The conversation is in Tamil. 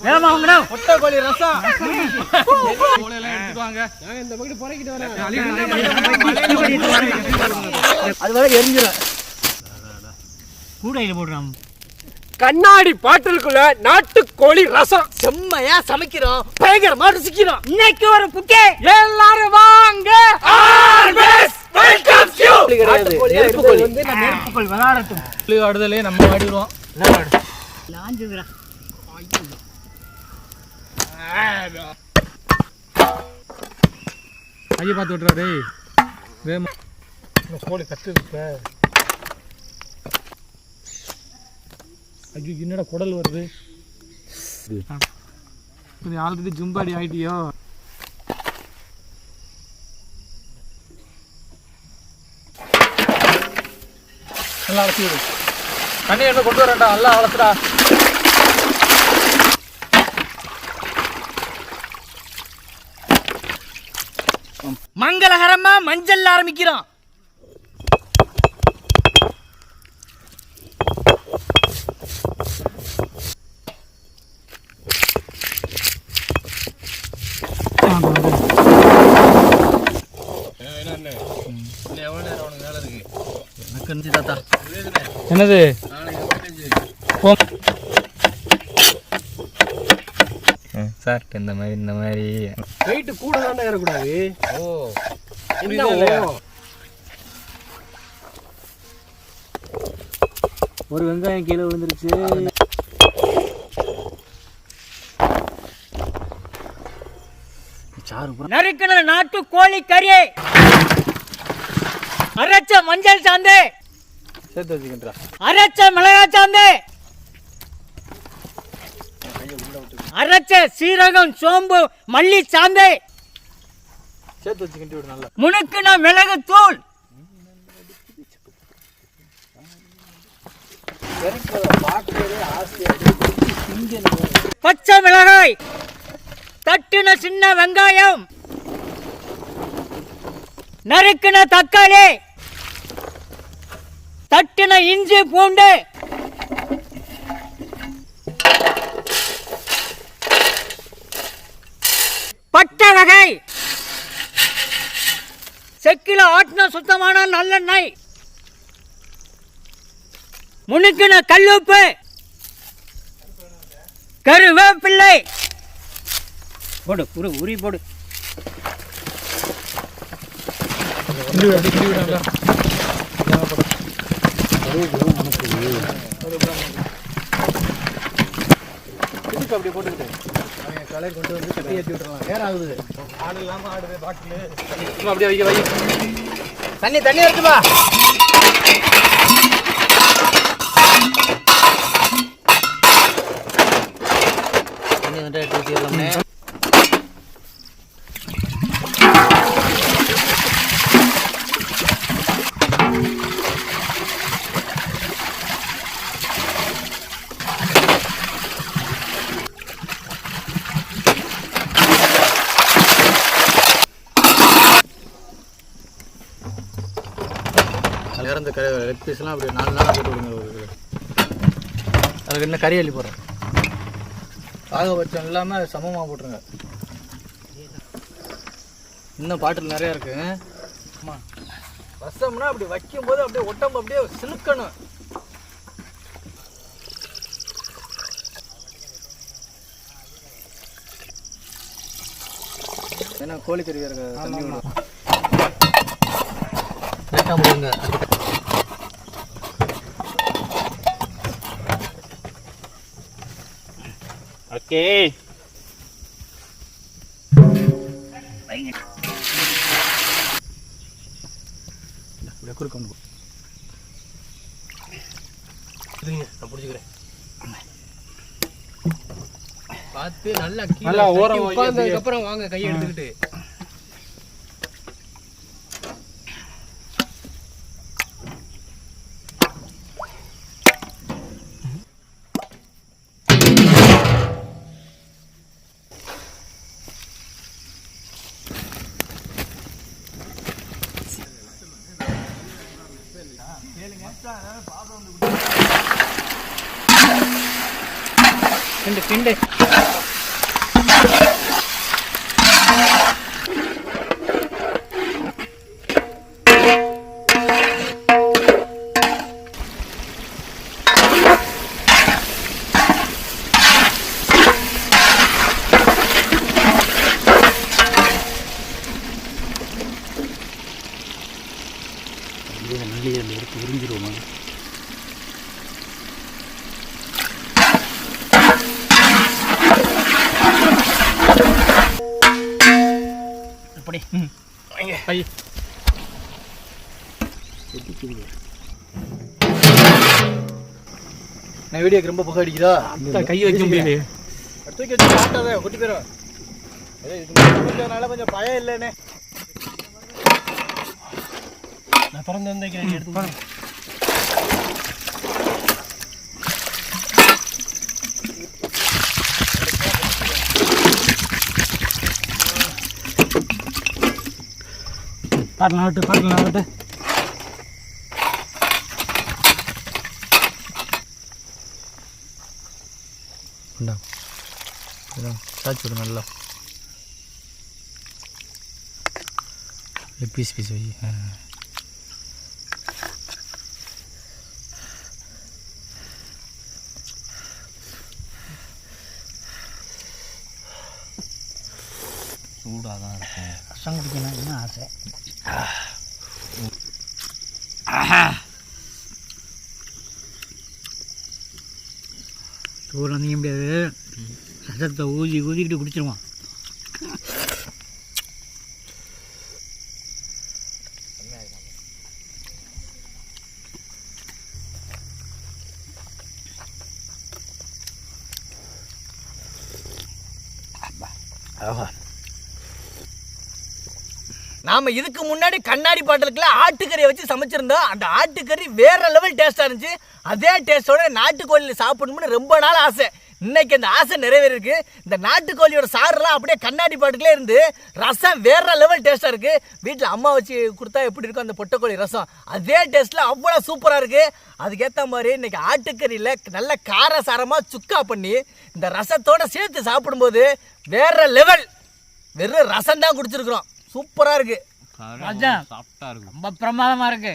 வேகமா வாங்கடா. முட்டை கோழி ரசம். கோலையெல்லாம் எடுத்துட்டு வாங்க. நான் இந்த பக்கத்து பொறைக்கிட்டு வரேன். அது வரை எரிஞ்சிரும். கூடையில போடுறான். கண்ணாடி பாட்டிலுக்குள்ள நாட்டுக்கோழி ரசம் செம்மையா சமைக்கிறோம், பயங்கரமா ருசிக்கிறோம். இன்னைக்கு ஒரு புக்கே எல்லாரும் வாங்க. Always welcome you. நெருப்பு கோழி வந்து நம்ம நெருப்புக்குள் விளையாடட்டும். புலி ஆடுதலே நம்ம ஆடிடுவோம். லாஞ்சுங்கடா. ஐயா பார்த்து விட்டுறா டேய். வேமா கோழி கத்துது. ஐயோ என்னடா குடல் வருது. நீ ஆல்ரெடி ஜும்பாடி ஆயிட்டியோ. நல்லா அலசி விடு. தண்ணி என்ன கொண்டு வரேன்டா, நல்லா அலசுடா. மங்களகரமா மஞ்சள் ஆரம்பிக்கிறோம். என்னது சார் இந்த மாதிரி வெயிட் கூட தாண்டா ஏறக்கூடாது. ஓ என்ன ஒரு வெங்காயம் கீழே விழுந்துருச்சு. நறுக்கின நாட்டு கோழி கறி, அரைச்ச மஞ்சள் சாந்து, சேர்த்து வச்சுக்கின்றா. அரைச்ச மிளகாய் சாந்து, அரைச்ச சீரகம் சோம்பு மல்லி சாந்து, சேர்த்து வச்சுக்கிட்டு விடு நல்லா. முணுக்குன மிளகு தூள், பச்சை மிளகாய், தட்டுன சின்ன வெங்காயம், நறுக்குன தக்காளி, தட்டுன இஞ்சி பூண்டு, பட்டை வகை, செக்கில ஆட்டின சுத்தமான நல்லெண்ணெய், முணுக்குன கல்லுப்பு, கருவேப்பிள்ளை போடு, உரி போடு. அப்படியே போட்டுக்கிட்டு கலை கொண்டு வந்து கட்டி ஏற்றி விட்டுறலாம். நேரம் ஆகுது. ஆடு இல்லாம ஆடுது பாட்டில். அப்படியே வை. தண்ணி இருக்குமா? தண்ணி வந்து எடுத்து ஊற்றிடலாமே. இறந்த லெக் பீஸ்லாம் அப்படி 4 நாளாக போட்டு விடுங்க. அதுக்கு என்ன கறி அள்ளி போடுறேன். பாகபட்சம் இல்லாமல் சமமாக போட்டுருங்க. இன்னும் பாட்டில் நிறையா இருக்கு. ஆமாம், ரசம்னா அப்படி வைக்கும்போது அப்படியே உடம்பு அப்படியே சிலுக்கணும். ஏன்னா கோழிக்கறி வேறு தண்ணி விடும். லேட்டாக முடியுங்க. ஓகே, குறுக்கணும். நான் பிடிச்சிக்கிறேன். பார்த்து நல்லா ஓரம் உட்கார்ந்ததுக்கப்புறம் வாங்க கையை எடுத்துக்கிட்டு. கிண்டு கிண்டு. உறிஞ்சிருவோம். எப்படி ஐ நான் வீடியோக்கு ரொம்ப புகை அடிக்குதா? கை வைக்க முடியல. தூக்கி வச்சு காட்டாத கொட்டி போயிடும். இதுனால கொஞ்சம் பயம் இல்லைண்ணே. நான் திறந்து வந்து எடுத்து பாருங்க. சாச்சு விடு நல்லா. பீஸ் பீஸ் வை. சூடாக தான் இருக்கும். ரசம் குடிக்கணும் என்ன ஆசை. சூடு நீங்க முடியாது. ரசத்தை ஊதிக்கிட்டு குடிச்சிருவான். நாம இதுக்கு முன்னாடி கண்ணாடி பாட்டிலுக்குள்ள ஆட்டுக்கறியை வச்சு சமைச்சிருந்தோம். அந்த ஆட்டுக்கறி வேற லெவல் டேஸ்டா இருந்துச்சு. அதே டேஸ்டோட நாட்டுக்கோழியில் சாப்பிடணும்னு ரொம்ப நாள் ஆசை. இன்னைக்கு அந்த ஆசை நிறைவேறிருக்கு. இந்த நாட்டுக்கோழியோட சாறுலாம் அப்படியே கண்ணாடி பாட்டுக்குள்ளே இருந்து ரசம் வேற லெவல் டேஸ்டா இருக்கு. வீட்டில் அம்மா வச்சு கொடுத்தா எப்படி இருக்கும் அந்த பொட்டைக்கோழி ரசம், அதே டேஸ்ட்ல அவ்வளோ சூப்பரா இருக்கு. அதுக்கேற்ற மாதிரி இன்னைக்கு ஆட்டுக்கறியில் நல்ல காரசாரமாக சுக்கா பண்ணி இந்த ரசத்தோட சேர்த்து சாப்பிடும்போது வேற லெவல். வெறும் ரசம் தான் குடிச்சிருக்கிறோம். சூப்பரா இருக்கு. சாஃப்டா இருக்கும். ரொம்ப பிரமாதமா இருக்கு.